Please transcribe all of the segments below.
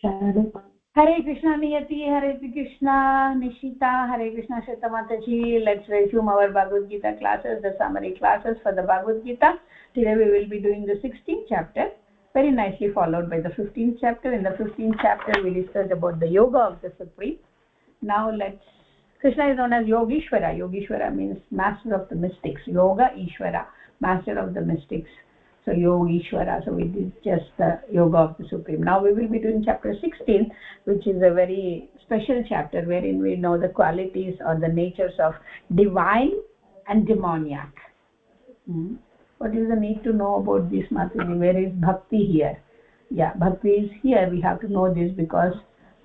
Hare Krishna Niyati, Hare Krishna Nishita, Hare Krishna Shweta Mataji. Let's resume our Bhagavad Gita classes, the summary classes for the Bhagavad Gita. Today we will be doing the 16th chapter, very nicely followed by the 15th chapter. In the 15th chapter we discussed about the yoga of the Supreme. Now Krishna is known as Yogeshwara. Yogeshwara means master of the mystics. Yoga Ishvara, master of the mystics. So Yogeshwara. So we did just the yoga of the Supreme. Now we will be doing chapter 16, which is a very special chapter wherein we know the qualities or the natures of divine and demoniac. What is the need to know about this, Mataji? Where is bhakti here? Yeah, bhakti is here. We have to know this because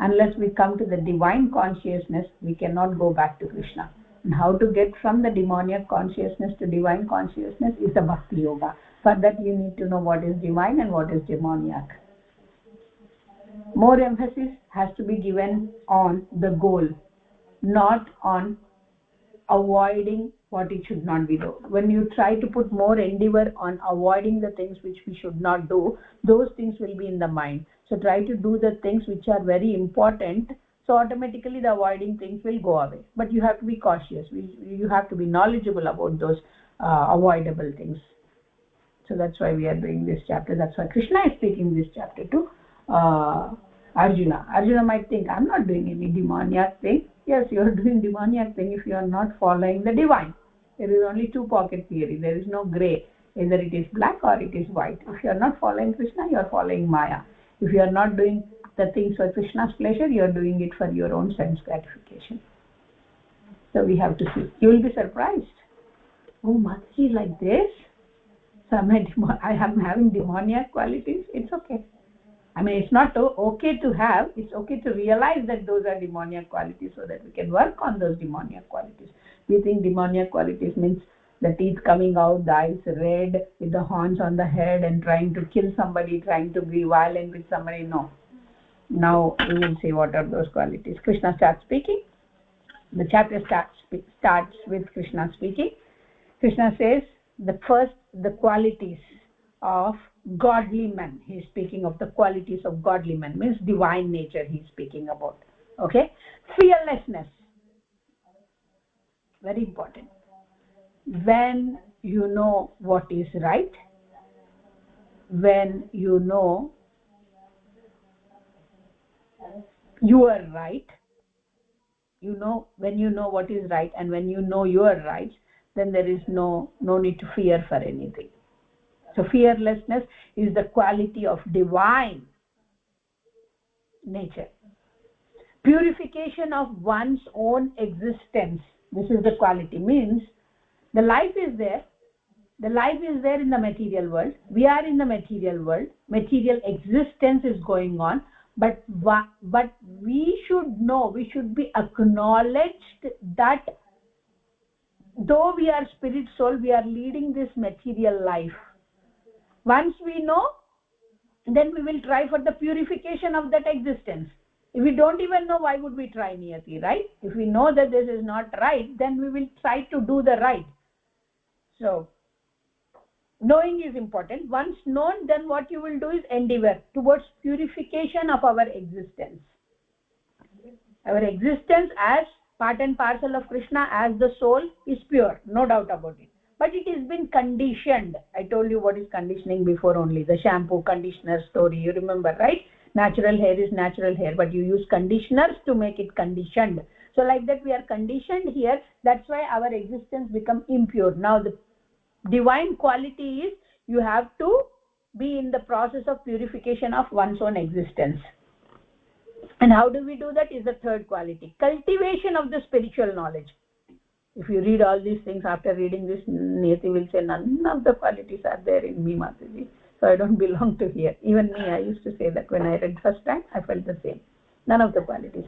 unless we come to the divine consciousness, we cannot go back to Krishna. And how to get from the demoniac consciousness to divine consciousness is the bhakti yoga. For that you need to know what is divine and what is demoniac. More emphasis has to be given on the goal, not on avoiding what it should not be done. When you try to put more endeavor on avoiding the things which we should not do, those things will be in the mind. So try to do the things which are very important, so automatically the avoiding things will go away. But you have to be cautious. You have to be knowledgeable about those avoidable things. So that's why we are doing this chapter. That's why Krishna is speaking this chapter to Arjuna. Arjuna might think, I'm not doing any demoniac thing. Yes, you are doing demoniac thing if you are not following the divine. There is only two pocket theory. There is no gray. Either it is black or it is white. If you are not following Krishna, you are following Maya. If you are not doing the things for Krishna's pleasure, you are doing it for your own sense gratification. So we have to see. You will be surprised. Oh, Mataji, like this? So I am having demoniac qualities. It's okay. I mean, it's not okay to have. It's okay to realize that those are demoniac qualities so that we can work on those demoniac qualities. We think demoniac qualities means the teeth coming out, the eyes red, with the horns on the head and trying to kill somebody, trying to be violent with somebody. No. Now we will see what are those qualities. Krishna starts speaking. The chapter starts with Krishna speaking. Krishna says, the qualities of godly men. He is speaking of the qualities of godly men, means divine nature he is speaking about. Okay? Fearlessness. Very important. When you know what is right, when you know you are right, when you know what is right and when you know you are right, then there is no need to fear for anything. So fearlessness is the quality of divine nature. Purification of one's own existence. This is the quality. Means the life is there. The life is there in the material world. We are in the material world. Material existence is going on. But we should know, we should be acknowledged that though we are spirit soul, we are leading this material life. Once we know, then we will try for the purification of that existence. If we don't even know, why would we try, Niyati, right? If we know that this is not right, then we will try to do the right. So knowing is important. Once known, then what you will do is endeavor towards purification of our existence. Our existence as part and parcel of Krishna, as the soul, is pure, no doubt about it. But it has been conditioned. I told you what is conditioning before only, the shampoo conditioner story, you remember, right? Natural hair is natural hair, but you use conditioners to make it conditioned. So like that we are conditioned here. That's why our existence become impure. Now the divine quality is you have to be in the process of purification of one's own existence. And how do we do that is the third quality. Cultivation of the spiritual knowledge. If you read all these things, after reading this, Niyati will say, none of the qualities are there in me, Mataji. So I don't belong to here. Even me, I used to say that when I read first time, I felt the same. None of the qualities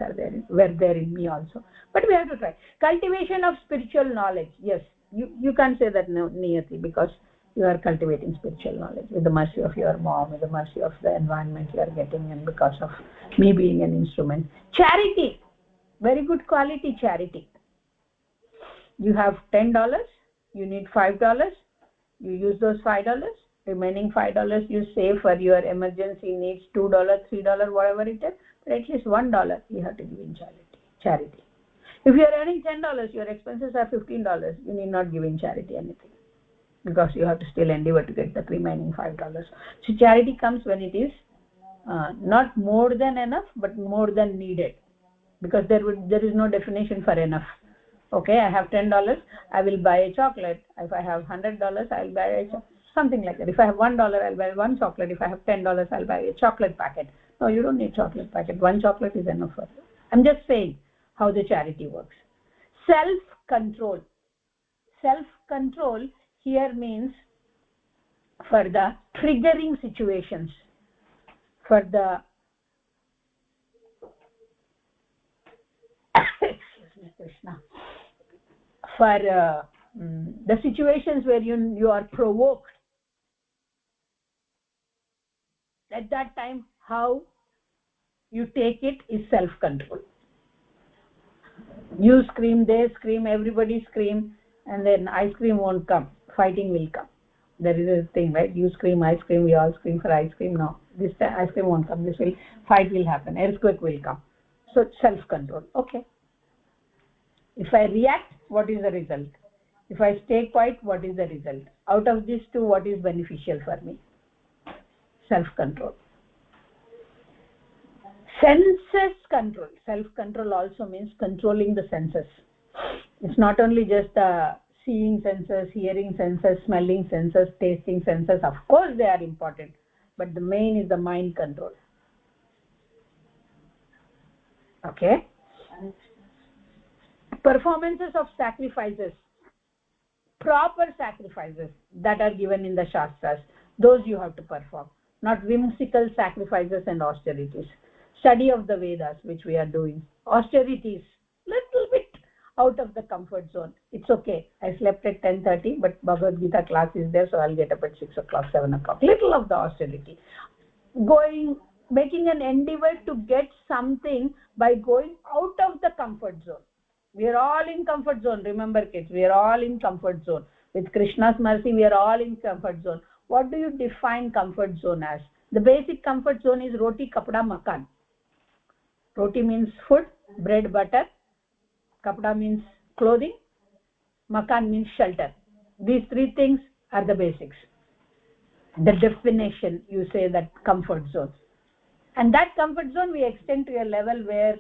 were there in me also. But we have to try. Cultivation of spiritual knowledge. Yes, you can't say that, Niyati, because you are cultivating spiritual knowledge with the mercy of your mom, with the mercy of the environment you are getting, and because of me being an instrument. Charity. Very good quality charity. You have $10, you need $5, you use those $5, remaining $5 you save for your emergency needs, $2, $3, whatever it is, but at least $1 you have to give in charity. If you are earning $10, your expenses are $15, you need not give in charity anything, because you have to still endeavor to get the remaining $5. So charity comes when it is not more than enough, but more than needed, because there is no definition for enough. Okay, I have $10, I will buy a chocolate. If I have $100, I will buy something like that. If I have $1, I'll buy one chocolate. If I have $10, I'll buy a chocolate packet. No, you don't need chocolate packet. One chocolate is enough for you. I'm just saying how the charity works. Self-control. Self-control here means for the triggering situations, for the excuse me, Krishna, for the situations where you are provoked. At that time, how you take it is self-control. You scream, they scream, everybody scream, and then ice cream won't come. Fighting will come. There is a thing, right? You scream, I scream, we all scream for ice cream. No, this time ice cream won't come. Fight will happen. Earthquake will come. So self-control. Okay. If I react, what is the result? If I stay quiet, what is the result? Out of these two, what is beneficial for me? Self-control. Senses control. Self-control also means controlling the senses. It's not only just the seeing senses, hearing senses, smelling senses, tasting senses. Of course they are important, but the main is the mind control. Okay. Performances of sacrifices, proper sacrifices that are given in the Shastras, those you have to perform, not whimsical sacrifices and austerities. Study of the Vedas, which we are doing. Austerities, little bit out of the comfort zone. It's okay. I slept at 10:30, but Bhagavad Gita class is there, so I'll get up at 6 o'clock, 7 o'clock. Little of the austerity. Making an endeavor to get something by going out of the comfort zone. We are all in comfort zone. Remember, kids, we are all in comfort zone. With Krishna's mercy, we are all in comfort zone. What do you define comfort zone as? The basic comfort zone is roti, kapda, makan. Roti means food, bread, butter. Kapda means clothing. Makan means shelter. These three things are the basics. The definition, you say, that comfort zone. And that comfort zone we extend to a level where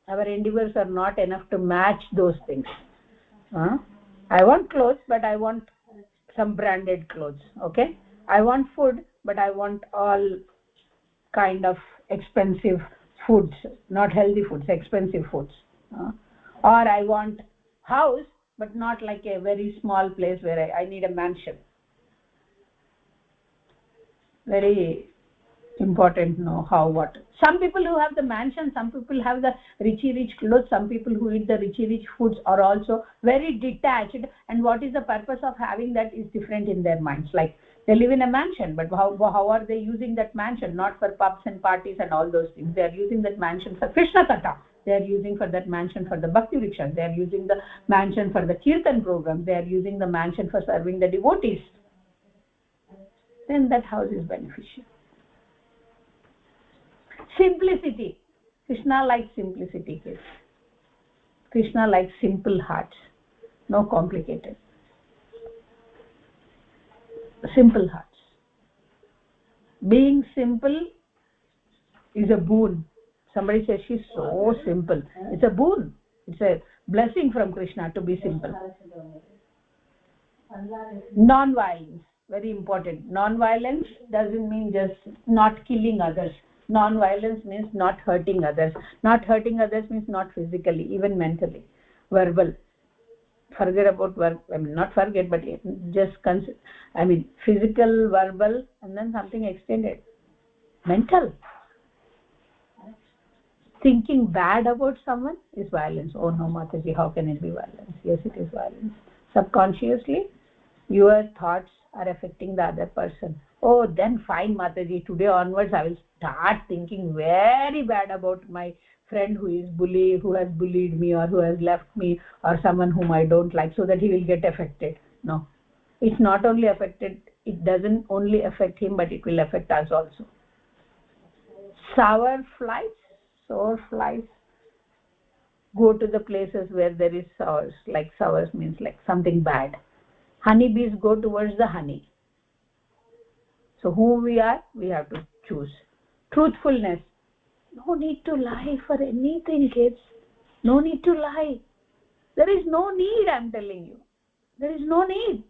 our endeavors are not enough to match those things. I want clothes, but I want some branded clothes. Okay. I want food, but I want all kind of expensive foods, not healthy foods, expensive foods. Or I want house, but not like a very small place where I need a mansion. Very important to know how, what. Some people who have the mansion, some people have the rich clothes, some people who eat the rich foods are also very detached, and what is the purpose of having that is different in their minds. Like they live in a mansion, but how are they using that mansion? Not for pubs and parties and all those things. They are using that mansion for Krishna Katha. They are using for that mansion for the Bhakti Vriksha. They are using the mansion for the Kirtan program. They are using the mansion for serving the devotees. Then that house is beneficial. Simplicity. Krishna likes simplicity, kids. Krishna likes simple hearts, no complicated. Simple hearts. Being simple is a boon. Somebody says she's so simple. It's a boon. It's a blessing from Krishna to be simple. Non-violence, very important. Non-violence doesn't mean just not killing others. Non-violence means not hurting others. Not hurting others means not physically, even mentally. Verbal. Forget about work. I mean, not forget, but just consider. I mean, physical, verbal, and then something extended. Mental. Thinking bad about someone is violence. Oh no, Mataji, how can it be violence? Yes, it is violence. Subconsciously, your thoughts are affecting the other person. Oh, then fine, Mataji. Today onwards, I will start thinking very bad about my friend who has bullied me, or who has left me, or someone whom I don't like, so that he will get affected. No, it's not only affected it doesn't only affect him, but it will affect us also. Sour flies go to the places where there is sours. Like sours means like something bad. Honeybees go towards the honey. So who we are, we have to choose. Truthfulness. No need to lie for anything, kids. No need to lie. There is no need, I'm telling you. There is no need.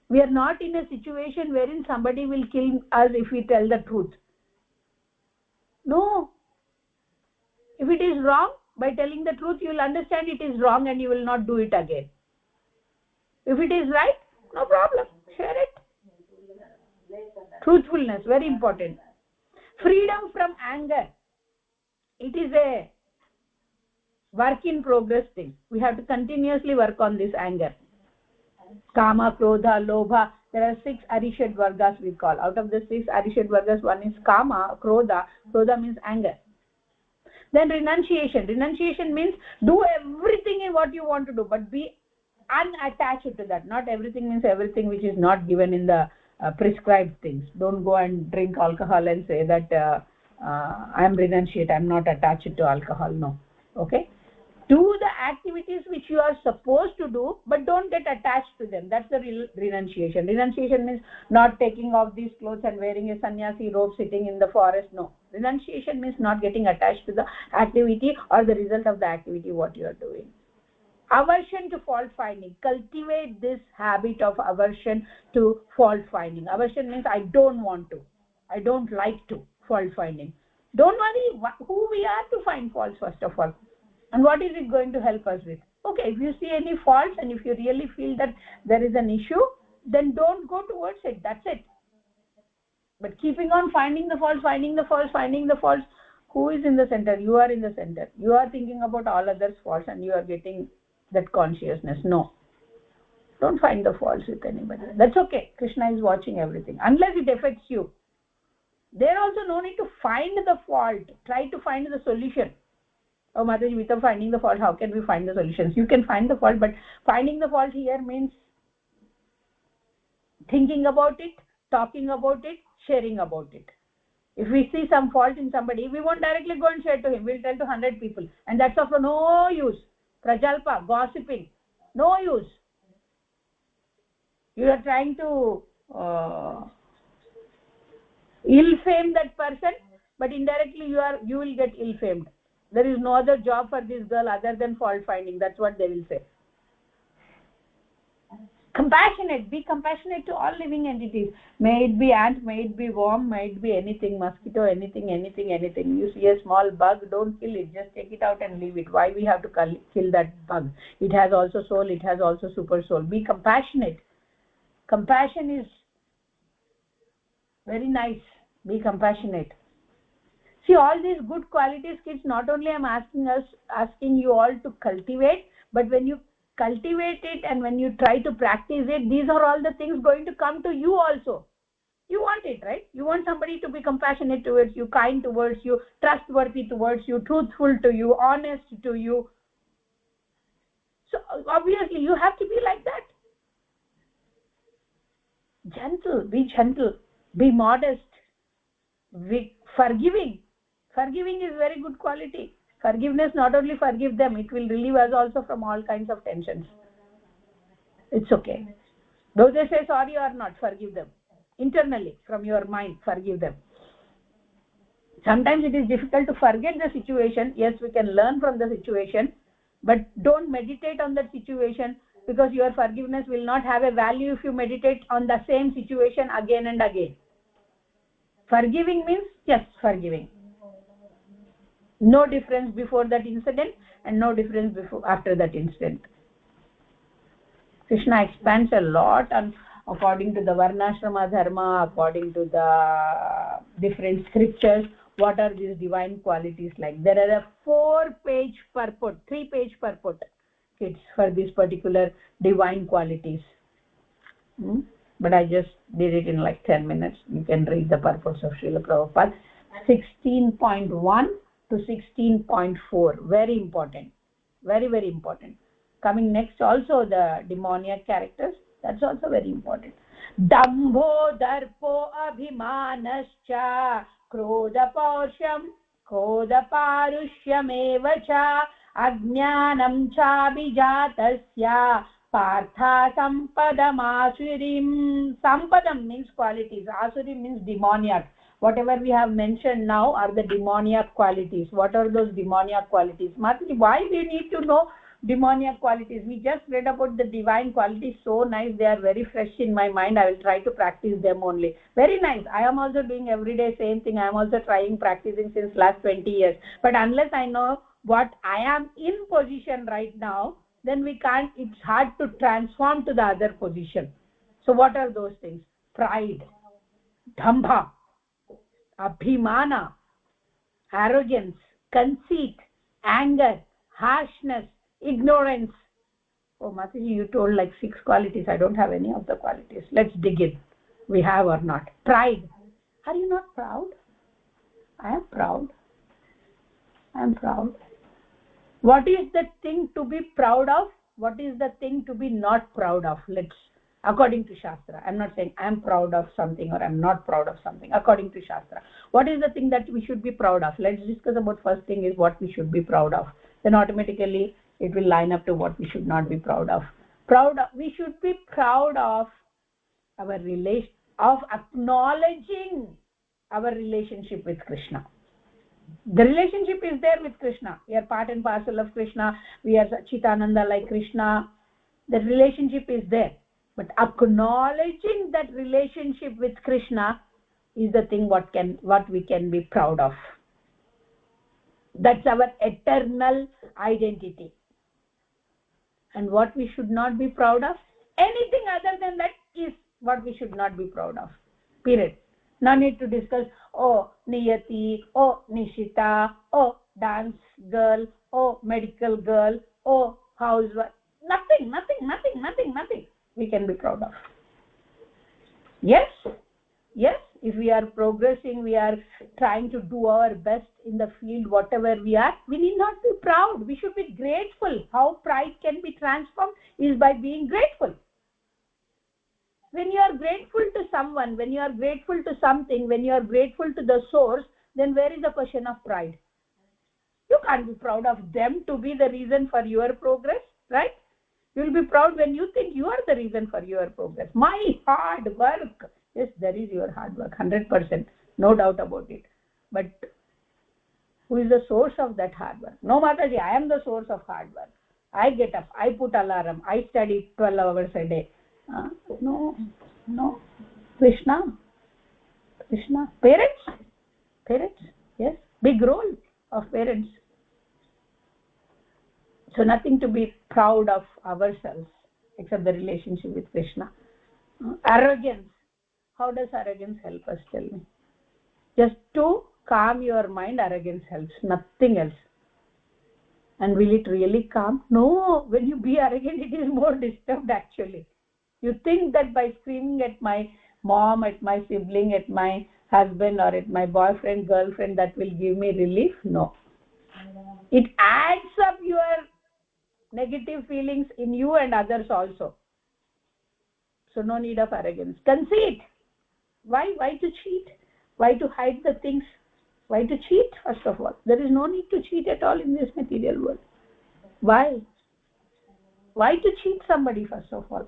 We are not in a situation wherein somebody will kill us if we tell the truth. No. If it is wrong, by telling the truth, you will understand it is wrong and you will not do it again. If it is right, no problem. Share it. Truthfulness, very important. Freedom from anger. It is a work in progress thing. We have to continuously work on this anger. Kama, Krodha, Lobha. There are 6 Arishad Vargas we call. Out of the 6 Arishad Vargas, one is Kama, Krodha. Krodha means anger. Then renunciation. Renunciation means do everything in what you want to do, but be unattached to that. Not everything means everything which is not given in the prescribed things. Don't go and drink alcohol and say that I am renunciate, I am not attached to alcohol. No. Okay. Do the activities which you are supposed to do, but don't get attached to them. That's the real renunciation. Renunciation means not taking off these clothes and wearing a sannyasi robe sitting in the forest. No. Renunciation means not getting attached to the activity or the result of the activity what you are doing. Aversion to fault finding. Cultivate this habit of aversion to fault finding. Aversion means I don't want to. I don't like to. Fault finding. Don't worry who we are to find faults first of all. And what is it going to help us with? Okay, if you see any faults and if you really feel that there is an issue, then don't go towards it. That's it. But keeping on finding the faults, who is in the center? You are in the center. You are thinking about all others' faults and you are getting that consciousness. No. Don't find the faults with anybody. That's okay. Krishna is watching everything. Unless it affects you. There also no need to find the fault. Try to find the solution. Oh, Mataji, without finding the fault, how can we find the solutions? You can find the fault, but finding the fault here means thinking about it, talking about it, sharing about it. If we see some fault in somebody, we won't directly go and share to him. We'll tell to 100 people. And that's of no use. Prajalpa, gossiping, no use. You are trying to ill-fame that person, but indirectly you will get ill-famed. There is no other job for this girl other than fault finding. That's what they will say. Compassionate. Be compassionate to all living entities. May it be ant, may it be worm, may it be anything, mosquito, anything. You see a small bug, don't kill it. Just take it out and leave it. Why we have to kill that bug? It has also soul. It has also super soul. Be compassionate. Compassion is very nice. Be compassionate. See, all these good qualities, kids, not only I'm asking you all to cultivate, but when you cultivate it and when you try to practice it, these are all the things going to come to you also. You want it, right? You want somebody to be compassionate towards you, kind towards you, trustworthy towards you, truthful to you, honest to you. So obviously you have to be like that. Gentle, be modest, be forgiving. Forgiving is very good quality. Forgiveness, not only forgive them, it will relieve us also from all kinds of tensions. It's okay. Though they say sorry or not, forgive them. Internally, from your mind, forgive them. Sometimes it is difficult to forget the situation. Yes, we can learn from the situation, but don't meditate on that situation, because your forgiveness will not have a value if you meditate on the same situation again and again. Forgiving means just forgiving. No difference before that incident and no difference after that incident. Krishna expands a lot on according to the Varnashrama Dharma, according to the different scriptures, what are these divine qualities like. There are a 4-page purport, 3-page purport, kids, for these particular divine qualities. But I just did it in like 10 minutes. You can read the purports of Srila Prabhupada. 16.1 to 16.4, very important, very, very important. Coming next also the demoniac characters, that's also very important. dambho darpo abhimanascha krodapaurshyameva cha ajnanam chabhijatasya partha sampadamasurim. Sampadam means qualities, asurim means demoniac. Whatever we have mentioned now are the demoniac qualities. What are those demoniac qualities? Mataji, why do you need to know demoniac qualities? We just read about the divine qualities. So nice, they are very fresh in my mind. I will try to practice them only. Very nice. I am also doing every day same thing. I am also trying, practicing since last 20 years. But unless I know what I am in position right now, then we can't, it's hard to transform to the other position. So what are those things? Pride, dambha, abhimana, arrogance, conceit, anger, harshness, ignorance. Oh, Mataji, you told like 6 qualities. I don't have any of the qualities. Let's dig in. We have or not. Pride. Are you not proud? I am proud. I am proud. What is the thing to be proud of? What is the thing to be not proud of? Let's, according to Shastra. I'm not saying I'm proud of something or I'm not proud of something. According to Shastra. What is the thing that we should be proud of? Let's discuss about first thing is what we should be proud of. Then automatically it will line up to what we should not be proud of. We should be proud of our relation, of acknowledging our relationship with Krishna. The relationship is there with Krishna. We are part and parcel of Krishna. We are Chitananda like Krishna. The relationship is there. But acknowledging that relationship with Krishna is the thing what we can be proud of. That's our eternal identity. And what we should not be proud of, anything other than that is what we should not be proud of. Period. No need to discuss, oh, Niyati, oh, Nishita, oh, dance girl, oh, medical girl, oh, housewife. Nothing. We can be proud of. Yes, if we are progressing, we are trying to do our best in the field, whatever we are, we need not be proud. We should be grateful. How pride can be transformed is by being grateful. When you are grateful to someone, when you are grateful to something, when you are grateful to the source, then where is the question of pride? You can't be proud of them to be the reason for your progress, right? You will be proud when you think you are the reason for your progress. My hard work. Yes, there is your hard work, 100%. No doubt about it. But who is the source of that hard work? No, Mataji, I am the source of hard work. I get up, I put alarm, I study 12 hours a day. No. Krishna. Parents, yes, big role of parents. So nothing to be proud of ourselves except the relationship with Krishna. Arrogance. How does arrogance help us? Tell me. Just to calm your mind, arrogance helps. Nothing else. And will it really calm? No. When you be arrogant, it is more disturbed actually. You think that by screaming at my mom, at my sibling, at my husband or at my boyfriend, girlfriend, that will give me relief? No. It adds up your negative feelings in you and others also. So no need of arrogance. Conceit. Why to cheat? Why to hide the things? Why to cheat? First of all, there is no need to cheat at all in this material world. Why to cheat somebody? First of all,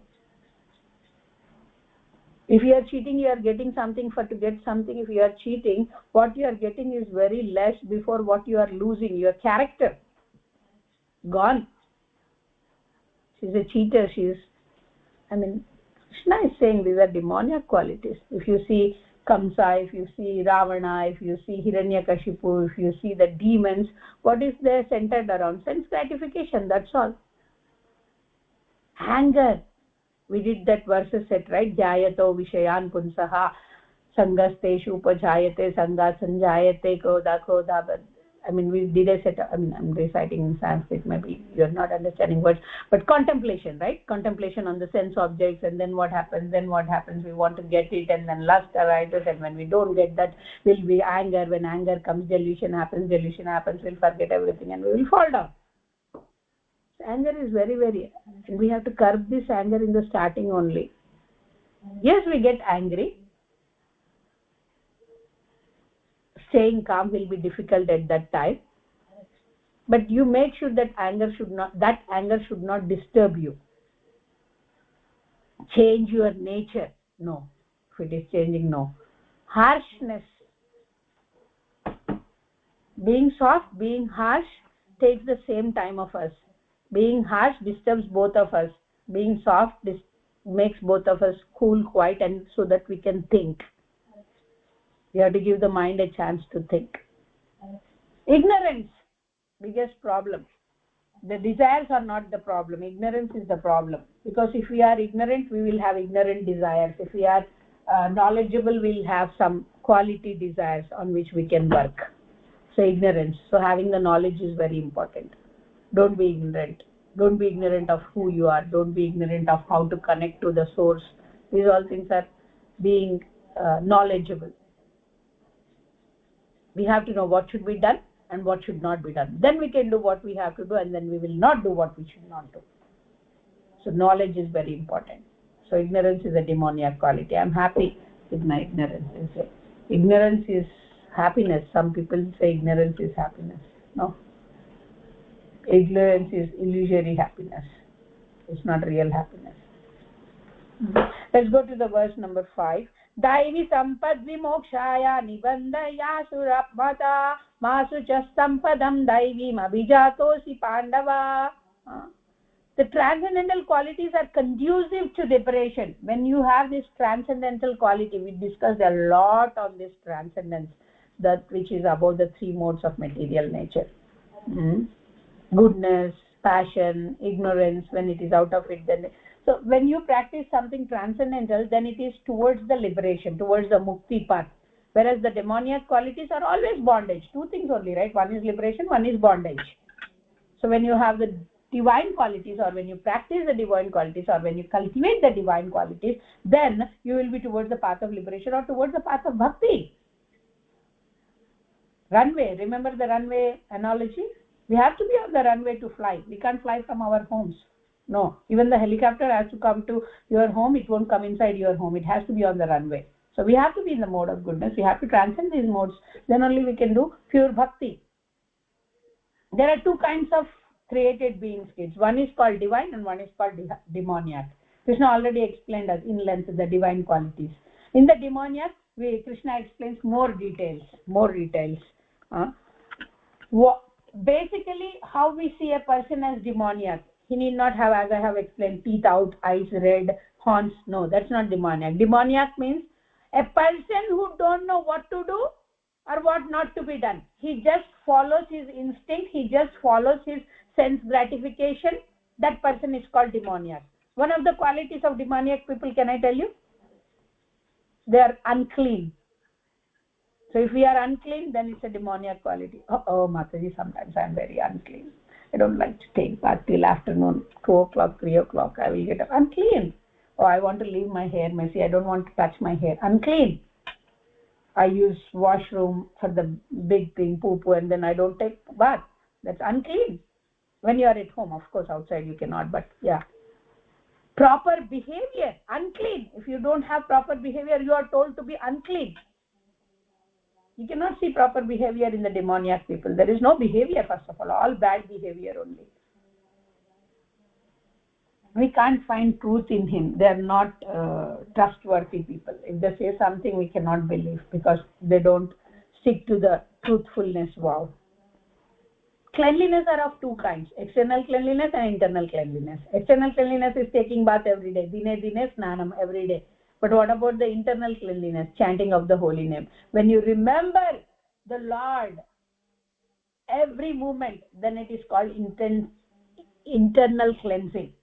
if you are cheating, you are getting something to get something. If you are cheating, what you are getting is very less before what you are losing. Your character gone. She's a cheater. Krishna is saying these are demoniac qualities. If you see Kamsa, if you see Ravana, if you see Hiranyakashipu, if you see the demons, what is there centered around? Sense gratification, that's all. Anger. We did that verses set, right? Jayato vishayan punsaha sangasteshu upajayate sangat sanjayate koda. We did a set. I'm reciting in Sanskrit. Maybe you're not understanding words, but contemplation, right? Contemplation on the sense objects, and then what happens? We want to get it, and then lust arises, and when we don't get that, will be anger. When anger comes, delusion happens. We'll forget everything, and we will fall down. Anger is very, very, and we have to curb this anger in the starting only. Yes, we get angry. Staying calm will be difficult at that time, but you make sure that anger should not disturb you. Change your nature, no. If it is changing, no. Harshness, being soft, being harsh takes the same time of us. Being harsh disturbs both of us. Being soft makes both of us cool, quiet, and so that we can think. We have to give the mind a chance to think. Ignorance, biggest problem. The desires are not the problem. Ignorance is the problem. Because if we are ignorant, we will have ignorant desires. If we are knowledgeable, we'll have some quality desires on which we can work. So ignorance. So having the knowledge is very important. Don't be ignorant. Don't be ignorant of who you are. Don't be ignorant of how to connect to the source. These all things are being knowledgeable. We have to know what should be done and what should not be done. Then we can do what we have to do, and then we will not do what we should not do. So knowledge is very important. So ignorance is a demoniac quality. I'm happy with my ignorance. Ignorance is happiness. Some people say ignorance is happiness. No. Ignorance is illusory happiness. It's not real happiness. Let's go to the verse number 5. Daivi sampad vimokshaya nibandaya surapmata masu cha sampadam daivim abhijatosi pandava. The transcendental qualities are conducive to liberation. When you have this transcendental quality, we discussed a lot on this transcendence, that which is about the 3 modes of material nature. Goodness, passion, ignorance. When it is out of it, then so when you practice something transcendental, then it is towards the liberation, towards the mukti path. Whereas the demoniac qualities are always bondage. 2 things only, right? One is liberation, one is bondage. So when you have the divine qualities, or when you practice the divine qualities, or when you cultivate the divine qualities, then you will be towards the path of liberation or towards the path of bhakti. Runway, remember the runway analogy? We have to be on the runway to fly. We can't fly from our homes. No, even the helicopter has to come to your home. It won't come inside your home. It has to be on the runway. So we have to be in the mode of goodness. We have to transcend these modes. Then only we can do pure bhakti. There are 2 kinds of created beings, kids. One is called divine and one is called demoniac. Krishna already explained us in length the divine qualities. In the demoniac, Krishna explains more details. Basically, how we see a person as demoniac. He need not have, as I have explained, teeth out, eyes red, horns. No, that's not demoniac. Demoniac means a person who don't know what to do or what not to be done. He just follows his instinct. He just follows his sense gratification. That person is called demoniac. One of the qualities of demoniac people, can I tell you? They are unclean. So if we are unclean, then it's a demoniac quality. Oh, Mataji, sometimes I am very unclean. I don't like to take bath till afternoon, 2 o'clock, 3 o'clock. I will get up. Unclean. Oh, I want to leave my hair messy. I don't want to touch my hair. Unclean. I use washroom for the big thing, poo-poo, and then I don't take bath. That's unclean. When you are at home, of course, outside you cannot, but yeah. Proper behavior, unclean. If you don't have proper behavior, you are told to be unclean. You cannot see proper behavior in the demoniac people. There is no behavior, first of all bad behavior only. We can't find truth in him. They are not trustworthy people. If they say something, we cannot believe because they don't stick to the truthfulness vow. Cleanliness are of 2 kinds, external cleanliness and internal cleanliness. External cleanliness is taking bath every day, dine snanam every day. But what about the internal cleanliness, chanting of the holy name? When you remember the Lord every moment, then it is called internal cleansing.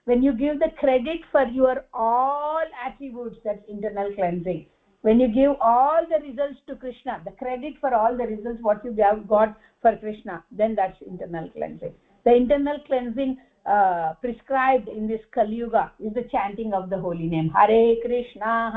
When you give the credit for your all attributes, that's internal cleansing. When you give all the results to Krishna, the credit for all the results what you have got for Krishna, then that's internal cleansing. The internal cleansing prescribed in this Kali Yuga is the chanting of the holy name. Hare Krishna,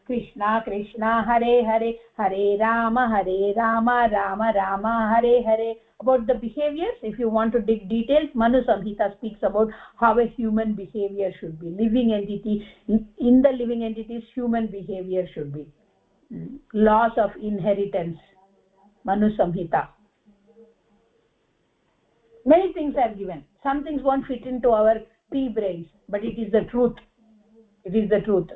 Krishna Krishna, Hare Hare, Hare Rama, Rama Rama, Hare Hare. About the behaviors, if you want to dig details, Manu Samhita speaks about how a human behavior should be. Living entity, in the living entities, human behavior should be. Laws of inheritance, Manu Samhita. Many things are given. Some things won't fit into our pea brains, but it is the truth. It is the truth.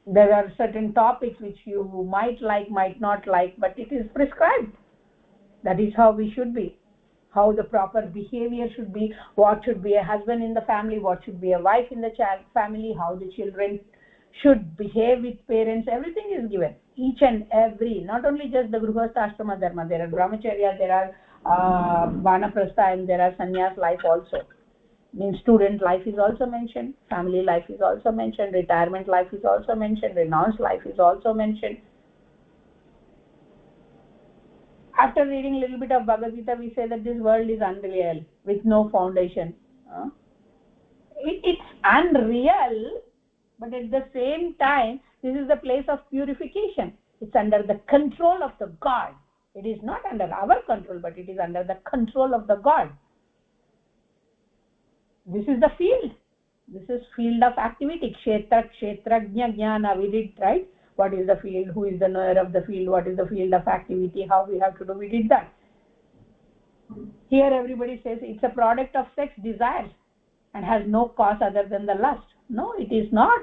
There are certain topics which you might like, might not like, but it is prescribed. That is how we should be. How the proper behavior should be, what should be a husband in the family, what should be a wife in the family, how the children should behave with parents, everything is given. Each and every, not only just the Grihastha Ashrama Dharma, there are Brahmacharya, there are Vanaprastha, and there are Sannyas life also. Means student life is also mentioned, family life is also mentioned, retirement life is also mentioned, renounced life is also mentioned. After reading a little bit of Bhagavad Gita, we say that this world is unreal, with no foundation. It's unreal, but at the same time, this is the place of purification. It's under the control of the God. It is not under our control, but it is under the control of the God. This is the field. This is field of activity. Kshetra, Kshetrajna, Jnana. We did, right? What is the field? Who is the knower of the field? What is the field of activity? How we have to do? We did that. Here everybody says it's a product of sex desires and has no cause other than the lust. No, it is not.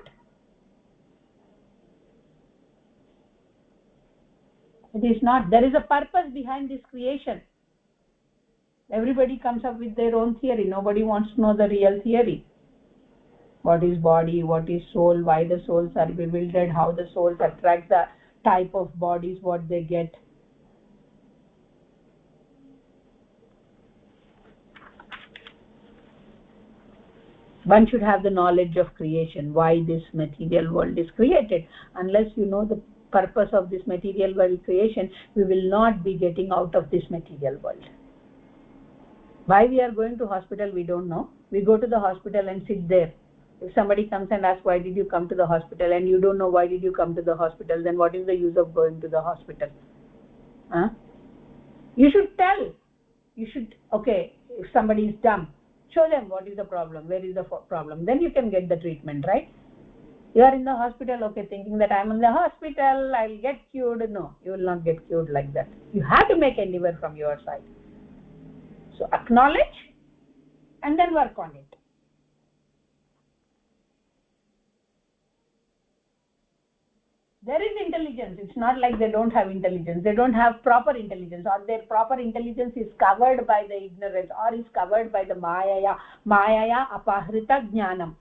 It is not. There is a purpose behind this creation. Everybody comes up with their own theory. Nobody wants to know the real theory. What is body? What is soul? Why the souls are bewildered? How the souls attract the type of bodies, what they get. One should have the knowledge of creation, why this material world is created. Unless you know the purpose of this material world creation, we will not be getting out of this material world. Why we are going to hospital, we don't know. We go to the hospital and sit there. If somebody comes and asks, why did you come to the hospital, and you don't know why did you come to the hospital, then what is the use of going to the hospital? You should tell. You should, okay, if somebody is dumb, show them what is the problem, where is the problem. Then you can get the treatment, right? You are in the hospital, okay, thinking that I'm in the hospital, I'll get cured. No, you will not get cured like that. You have to make endeavor from your side. So acknowledge and then work on it. There is intelligence. It's not like they don't have intelligence. They don't have proper intelligence, or their proper intelligence is covered by the ignorance, or is covered by the Mayaya apahrita jnanam.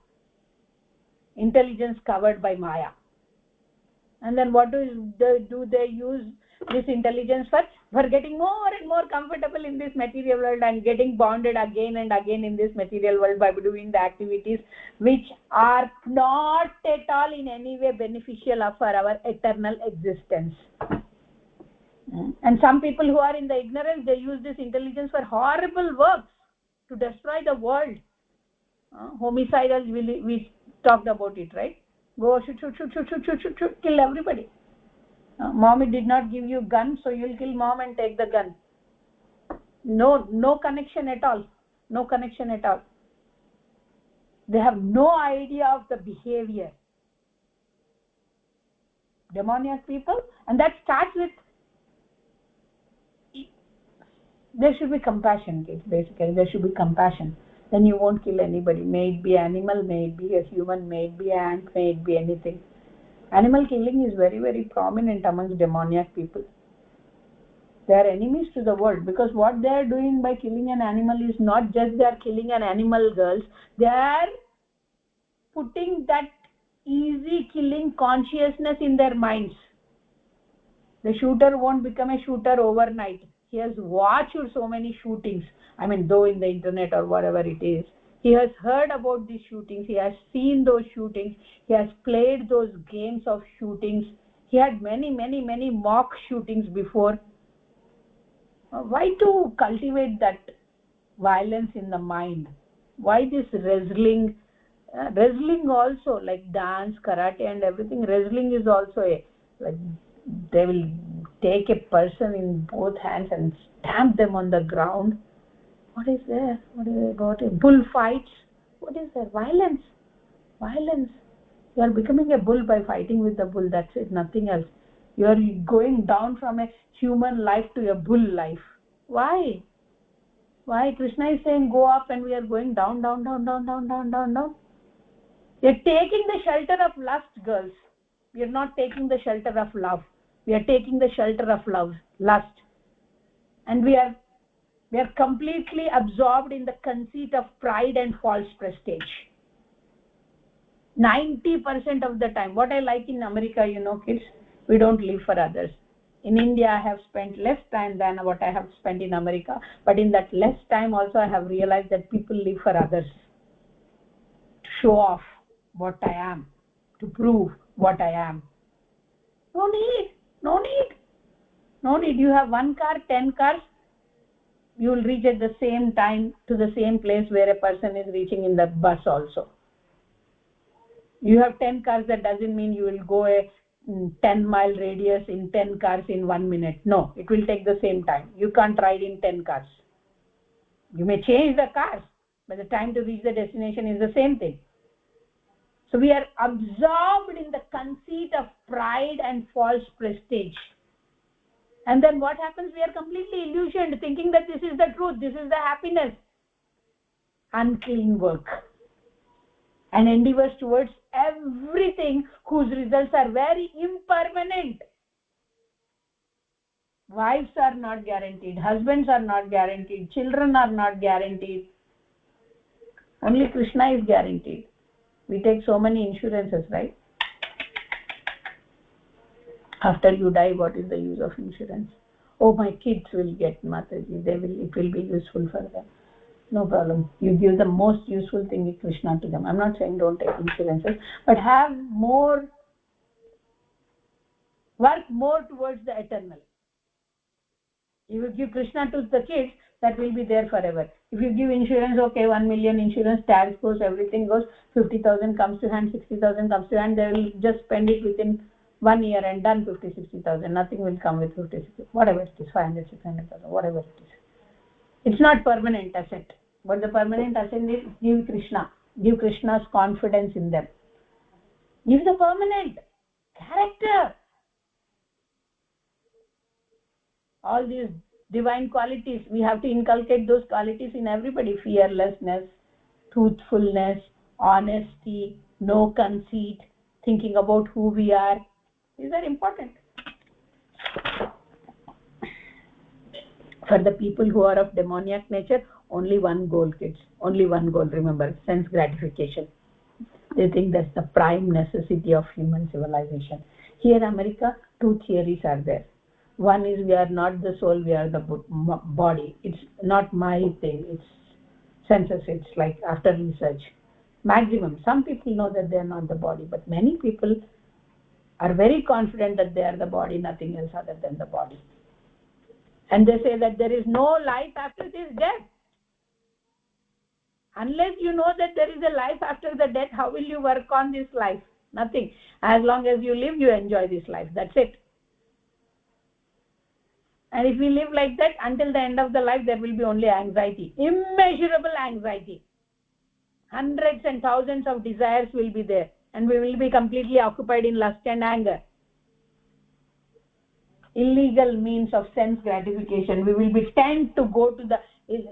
Intelligence covered by Maya. And then what do they use this intelligence for? For getting more and more comfortable in this material world and getting bonded again and again in this material world by doing the activities which are not at all in any way beneficial for our eternal existence. And some people who are in the ignorance, they use this intelligence for horrible works to destroy the world. Homicidal, we talked about it, right? Go shoot, kill everybody. Mommy did not give you gun, so you'll kill mom and take the gun. No connection at all. No connection at all. They have no idea of the behavior. Demoniac people, and that starts with, there should be compassion, kids, basically. There should be compassion. Then you won't kill anybody. May it be animal, may it be a human, may it be ant, may it be anything. Animal killing is very, very prominent amongst demoniac people. They are enemies to the world, because what they are doing by killing an animal is not just they are killing an animal, girls. They are putting that easy killing consciousness in their minds. The shooter won't become a shooter overnight. He has watched so many shootings. I mean, though in the internet or whatever it is. He has heard about these shootings. He has seen those shootings. He has played those games of shootings. He had many mock shootings before. Why to cultivate that violence in the mind? Why this wrestling? Wrestling also, like dance, karate and everything, wrestling is also a, like, they will take a person in both hands and stamp them on the ground. What is there? What is there? Got it? Bull fights. What is there? Violence. Violence. You are becoming a bull by fighting with the bull. That's it. Nothing else. You are going down from a human life to a bull life. Why? Why? Krishna is saying go up and we are going down, down, down, down, down, down, down, down. We are taking the shelter of lust, girls. We are not taking the shelter of love. We are taking the shelter of love, lust. And we are completely absorbed in the conceit of pride and false prestige. 90% of the time. What I like in America, kids, we don't live for others. In India, I have spent less time than what I have spent in America. But in that less time also, I have realized that people live for others. To show off what I am, to prove what I am. No need. No need. No need. You have 1 car, 10 cars, you will reach at the same time to the same place where a person is reaching in the bus also. You have 10 cars, that doesn't mean you will go a 10-mile radius in 10 cars in 1 minute. No, it will take the same time. You can't ride in 10 cars. You may change the cars, but the time to reach the destination is the same thing. So we are absorbed in the conceit of pride and false prestige. And then what happens? We are completely illusioned, thinking that this is the truth, this is the happiness. Unclean work. And endeavors towards everything whose results are very impermanent. Wives are not guaranteed, husbands are not guaranteed, children are not guaranteed. Only Krishna is guaranteed. We take so many insurances, right? After you die, what is the use of insurance? Oh, my kids will get Mataji, it will be useful for them. No problem. You give the most useful thing with Krishna to them. I'm not saying don't take insurances, but have more, work more towards the eternal. If you give Krishna to the kids, that will be there forever. If you give insurance, okay, 1 million insurance, tax goes, everything goes, 50,000 comes to hand, 60,000 comes to hand, they will just spend it within 1 year and done 50,000-60,000. Nothing will come with 50,000, whatever it is, 500, 600,000, whatever it is. It's not permanent asset. But the permanent asset is give Krishna. Give Krishna's confidence in them. Give the permanent character. All these divine qualities, we have to inculcate those qualities in everybody. Fearlessness, truthfulness, honesty, no conceit, thinking about who we are. These are important. For the people who are of demoniac nature, only one goal, kids. Only one goal, remember, sense gratification. They think that's the prime necessity of human civilization. Here in America, 2 theories are there. One is we are not the soul, we are the body. It's not my thing. It's census. It's like after research. Maximum. Some people know that they are not the body, but many people are very confident that they are the body, nothing else other than the body. And they say that there is no life after this death. Unless you know that there is a life after the death, how will you work on this life? Nothing. As long as you live, you enjoy this life. That's it. And if we live like that, until the end of the life, there will be only anxiety. Immeasurable anxiety. Hundreds and thousands of desires will be there. And we will be completely occupied in lust and anger. Illegal means of sense gratification. We will be tend to go to the...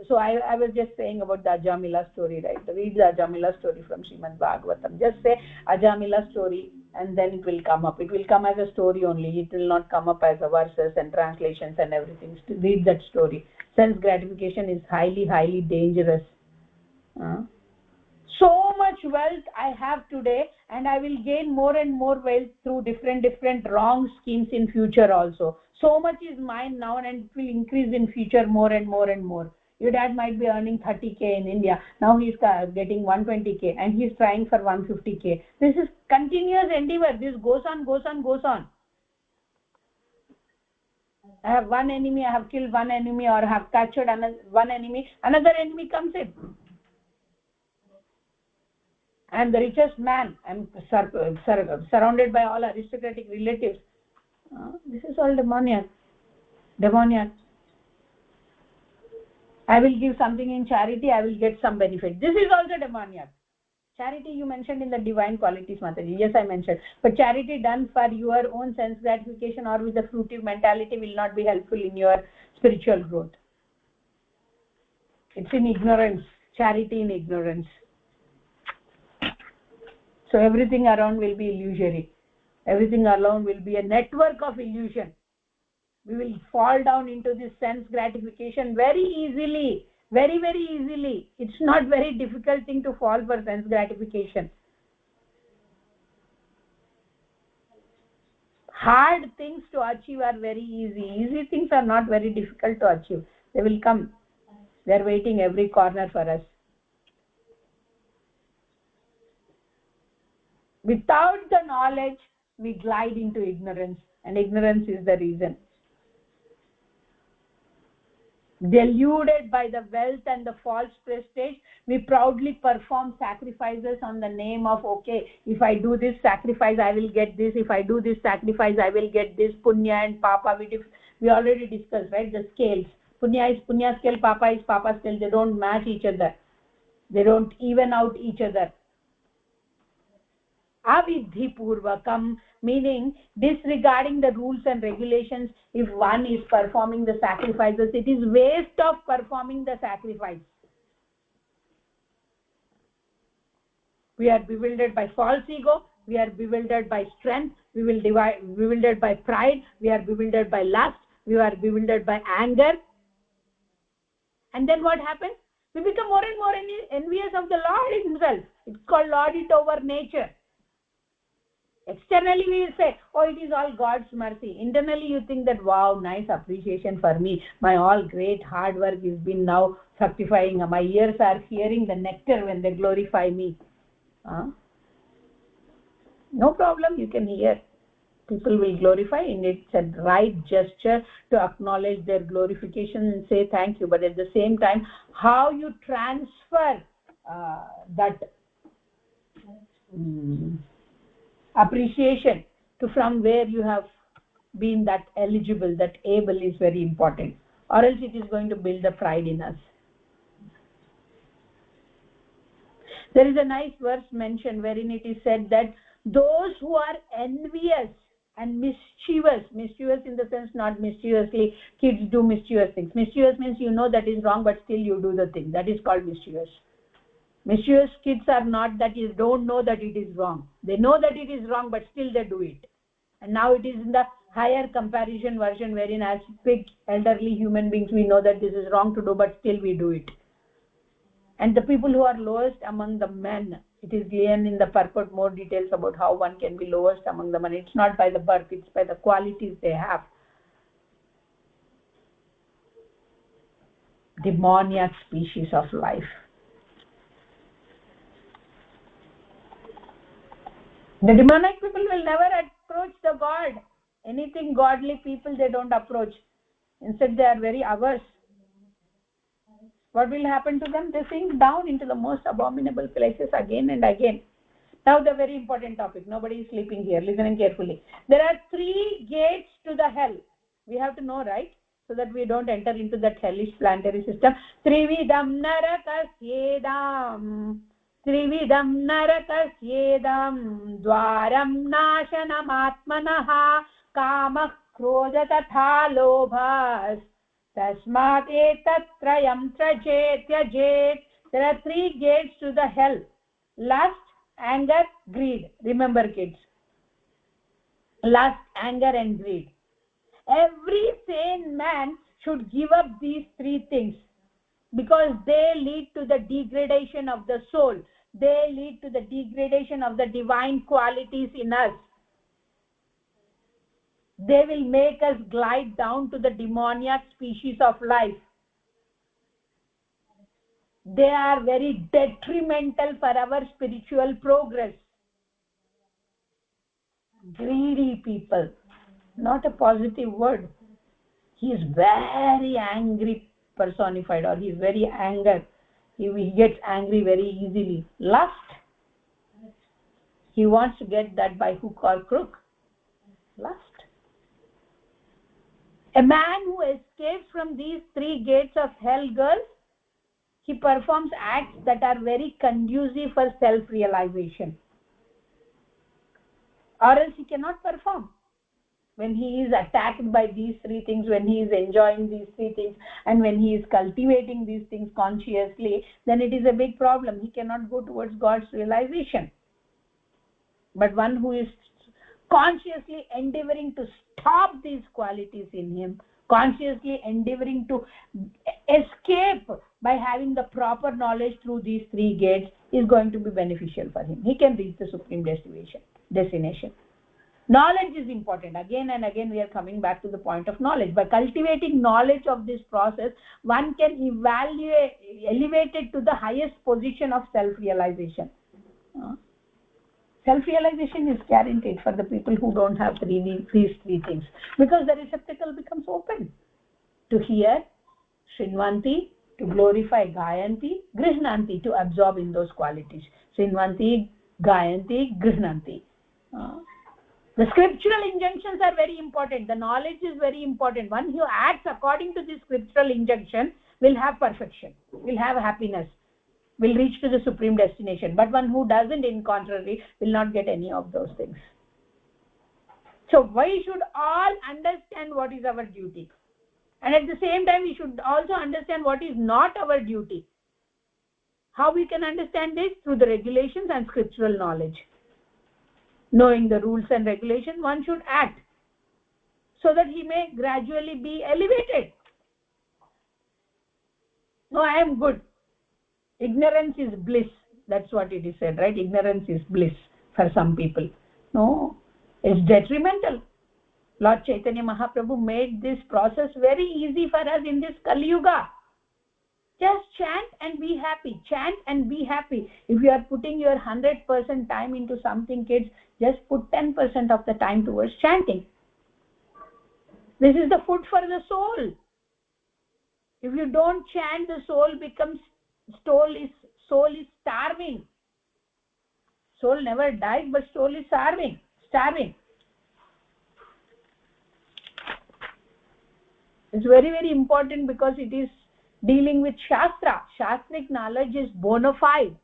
So I was just saying about the Ajamila story, right? Read the Ajamila story from Srimad Bhagavatam. Just say Ajamila story and then it will come up. It will come as a story only. It will not come up as a verses and translations and everything. Read that story. Sense gratification is highly, highly dangerous. So much wealth I have today, and I will gain more and more wealth through different wrong schemes in future also. So much is mine now, and it will increase in future more and more and more. Your dad might be earning 30K in India. Now he's getting 120K, and he's trying for 150K. This is continuous endeavor. This goes on, goes on, goes on. I have one enemy, I have killed one enemy, or have captured one enemy, another enemy comes in. I am the richest man, I am surrounded by all aristocratic relatives. This is all demoniac. I will give something in charity, I will get some benefit. This is also demoniac. Charity you mentioned in the divine qualities, Mataji. Yes, I mentioned. But charity done for your own sense gratification or with a fruitive mentality will not be helpful in your spiritual growth. It's in ignorance. Charity in ignorance. So everything around will be illusory. Everything around will be a network of illusion. We will fall down into this sense gratification very easily. Very, very easily. It's not very difficult thing to fall for sense gratification. Hard things to achieve are very easy. Easy things are not very difficult to achieve. They will come. They are waiting every corner for us. Without the knowledge, we glide into ignorance, and ignorance is the reason. Deluded by the wealth and the false prestige, we proudly perform sacrifices on the name of, okay, if I do this sacrifice I will get this, if I do this sacrifice I will get this. Punya and papa, we already discussed, right? The scales. Punya is punya scale, papa is papa scale. They don't match each other, they don't even out each other. Avidhi purvakam, meaning disregarding the rules and regulations. If one is performing the sacrifices, it is waste of performing the sacrifice. We are bewildered by false ego, we are bewildered by strength, we will bewildered by pride, we are bewildered by lust, we are bewildered by anger. And then what happens? We become more and more envious of the Lord himself. It's called lord it over nature. Externally we will say, oh, it is all God's mercy. Internally you think that, wow, nice appreciation for me. My all great hard work is been now fructifying. My ears are hearing the nectar when they glorify me. No problem, you can hear. People will glorify, and it's a right gesture to acknowledge their glorification and say thank you. But at the same time, how you transfer that appreciation to from where you have been that eligible, that able, is very important, or else it is going to build the pride in us. There is a nice verse mentioned wherein it is said that those who are envious and mischievous in the sense not mischievously, kids do mischievous things. Mischievous means you know that is wrong but still you do the thing. That is called mischievous. Mischievous kids are not that you don't know that it is wrong. They know that it is wrong but still they do it. And now it is in the higher comparison version wherein as big elderly human beings we know that this is wrong to do but still we do it. And the people who are lowest among the men, it is given in the purport more details about how one can be lowest among the men. It's not by the birth, it's by the qualities they have. Demoniac species of life. The demonic people will never approach the God. Anything godly people they don't approach. Instead they are very averse. What will happen to them? They sink down into the most abominable places again and again. Now the very important topic. Nobody is sleeping here. Listening carefully. There are 3 gates to the hell. We have to know, right? So that we don't enter into that hellish planetary system. Trividam narakasyedam. Trividam narakasyedam. Dwaram nashanam atmanaha. Kamah krodha tatha lobhas. Tasmat etatrayam trajet. There are 3 gates to the hell. Lust, anger, greed. Remember, kids. Lust, anger and greed. Every sane man should give up these 3 things because they lead to the degradation of the soul. They lead to the degradation of the divine qualities in us. They will make us glide down to the demoniac species of life. They are very detrimental for our spiritual progress. Greedy people, not a positive word. he is very angry personified, or he is very anger. He gets angry very easily. Lust. He wants to get that by hook or crook. Lust. A man who escapes from these three gates of hell, girls, he performs acts that are very conducive for self-realization, or else he cannot perform. When he is attacked by these three things, when he is enjoying these three things, and when he is cultivating these things consciously, then it is a big problem. He cannot go towards God's realization. But one who is consciously endeavoring to stop these qualities in him, consciously endeavoring to escape by having the proper knowledge through these three gates, is going to be beneficial for him. He can reach the supreme destination. Knowledge is important. Again and again we are coming back to the point of knowledge. By cultivating knowledge of this process, one can elevate it to the highest position of self-realization. Self-realization is guaranteed for the people who don't have these three things, because the receptacle becomes open to hear, Shrinvanti, to glorify, Gayanti, Grihnanti, to absorb in those qualities. Shrinvanti, Gayanti, Grihnanti. The scriptural injunctions are very important. The knowledge is very important. One who acts according to this scriptural injunction will have perfection, will have happiness, will reach to the supreme destination. But one who doesn't, in contrary, will not get any of those things. So we should all understand what is our duty, and at the same time we should also understand what is not our duty. How we can understand this? Through the regulations and scriptural knowledge. Knowing the rules and regulations, one should act so that he may gradually be elevated. No, I am good. Ignorance is bliss. That's what it is said, right? Ignorance is bliss for some people. No, it's detrimental. Lord Chaitanya Mahaprabhu made this process very easy for us in this Kali Yuga. Just chant and be happy. Chant and be happy. If you are putting your 100% time into something, kids, just put 10% of the time towards chanting. This is the food for the soul. If you don't chant, the soul is starving. Soul never dies, but soul is starving. It's very, very important, because it is dealing with Shastra. Shastric knowledge is bona fide.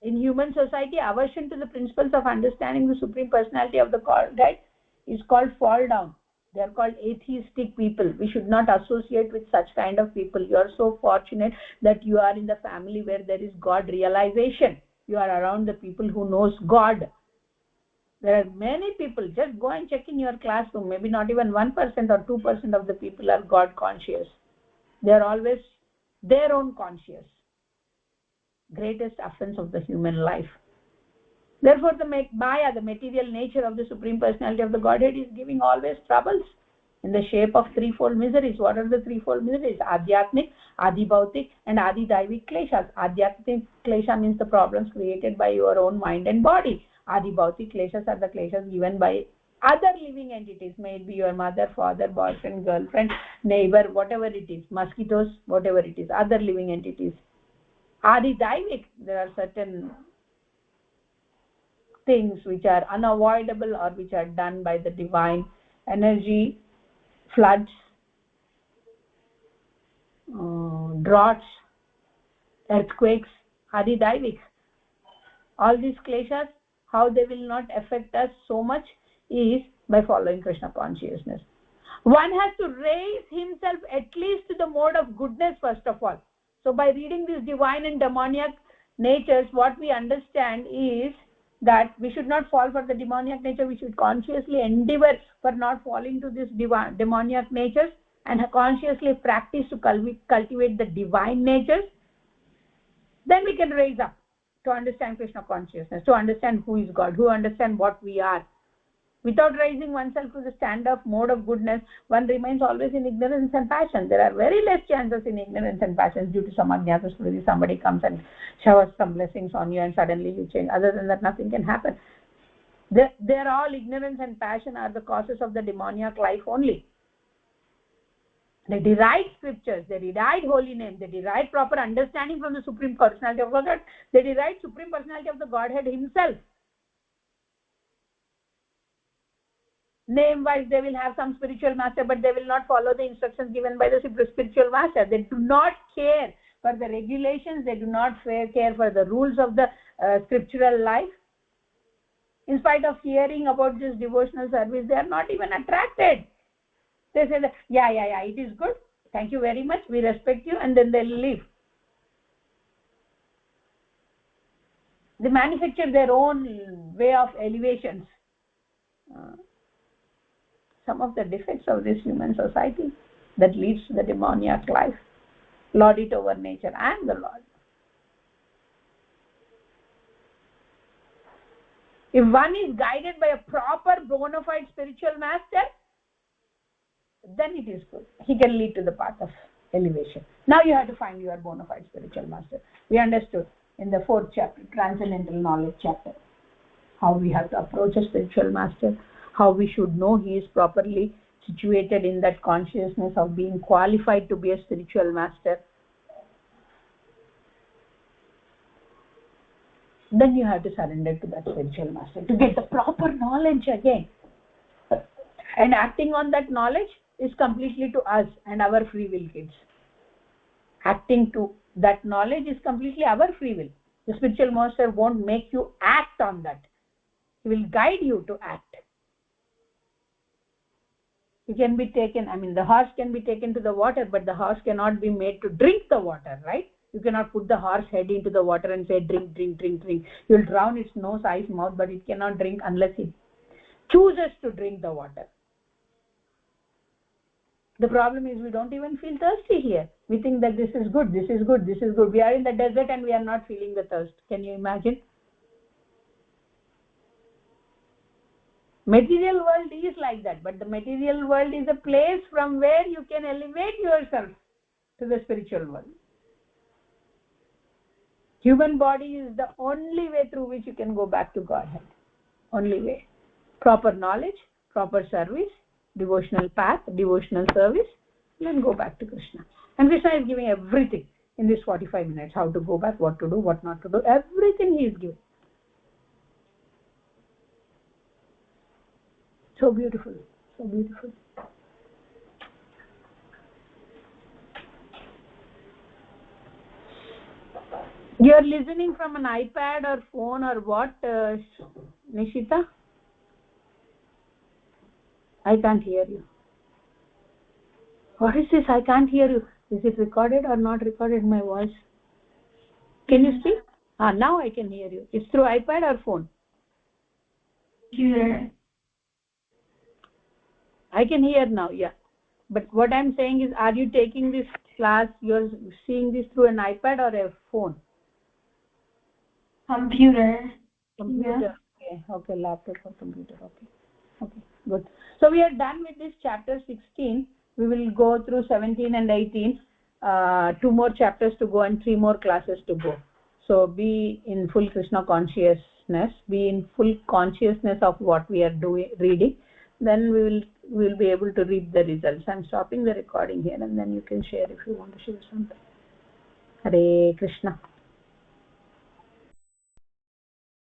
In human society, aversion to the principles of understanding the Supreme Personality of the Godhead is called fall down. They are called atheistic people. We should not associate with such kind of people. You are so fortunate that you are in the family where there is God realization. You are around the people who knows God. There are many people. Just go and check in your classroom. Maybe not even 1% or 2% of the people are God conscious. They are always their own conscious. Greatest offense of the human life. Therefore, the Maya, the material nature of the Supreme Personality of the Godhead, is giving always troubles in the shape of threefold miseries. What are the threefold miseries? Adhyatmic, Adibhautik, and Adidaivic kleshas. Adhyatmic klesha means the problems created by your own mind and body. Adibhautik kleshas are the kleshas given by other living entities. May it be your mother, father, boyfriend, girlfriend, neighbor, whatever it is, mosquitoes, whatever it is, other living entities. Adidaivic, there are certain things which are unavoidable or which are done by the divine energy, floods, droughts, earthquakes, Adidaivic. All these kleshas, how they will not affect us so much is by following Krishna consciousness. One has to raise himself at least to the mode of goodness first of all. So by reading these divine and demoniac natures, what we understand is that we should not fall for the demoniac nature. We should consciously endeavor for not falling to this demoniac natures, and consciously practice to cultivate the divine natures. Then we can raise up to understand Krishna consciousness, to understand who is God, who understand what we are. Without raising oneself to the stand of mode of goodness, one remains always in ignorance and passion. There are very less chances in ignorance and passion due to some ajnata smriti. Somebody comes and showers some blessings on you and suddenly you change. Other than that, nothing can happen. They're all ignorance and passion are the causes of the demoniac life only. They deride scriptures, they deride holy name, they deride proper understanding from the Supreme Personality of God, they deride Supreme Personality of the Godhead Himself. Name-wise, they will have some spiritual master, but they will not follow the instructions given by the spiritual master. They do not care for the regulations, they do not care for the rules of the scriptural life. In spite of hearing about this devotional service, they are not even attracted. They say that, yeah, it is good, thank you very much, we respect you, and then they'll leave. They manufacture their own way of elevations. Some of the defects of this human society that leads to the demoniac life. Lord it over nature. I am the Lord. If one is guided by a proper bona fide spiritual master, then it is good. He can lead to the path of elevation. Now you have to find your bona fide spiritual master. We understood in the 4th chapter, Transcendental Knowledge chapter, how we have to approach a spiritual master, how we should know he is properly situated in that consciousness of being qualified to be a spiritual master. Then you have to surrender to that spiritual master to get the proper knowledge again. And acting on that knowledge is completely to us and our free will kids. Acting to that knowledge is completely our free will. The spiritual master won't make you act on that. He will guide you to act. You can be taken, the horse can be taken to the water, but the horse cannot be made to drink the water, right? You cannot put the horse head into the water and say, drink, drink, drink, drink. You will drown its nose, eyes, mouth, but it cannot drink unless it chooses to drink the water. The problem is we don't even feel thirsty here. We think that this is good, this is good, this is good. We are in the desert and we are not feeling the thirst. Can you imagine? Material world is like that, but the material world is a place from where you can elevate yourself to the spiritual world. Human body is the only way through which you can go back to Godhead. Only way. Proper knowledge, proper service, devotional path, devotional service, then go back to Krishna. And Krishna is giving everything in this 45 minutes. How to go back, what to do, what not to do. Everything he is giving. So beautiful, so beautiful. You are listening from an iPad or phone or what, Nishita? I can't hear you. What is this? I can't hear you. Is it recorded or not recorded, my voice? Can you speak? Now I can hear you. It's through iPad or phone? Computer. I can hear now, yeah. But what I'm saying is, are you taking this class, you're seeing this through an iPad or a phone? Computer. Computer. Yeah. Okay, laptop or computer. Okay, good. So we are done with this chapter 16. We will go through 17 and 18. 2 more chapters to go and 3 more classes to go. So be in full Krishna consciousness, be in full consciousness of what we are reading. Then we will be able to read the results. I'm stopping the recording here, and then you can share if you want to share something. Hare Krishna.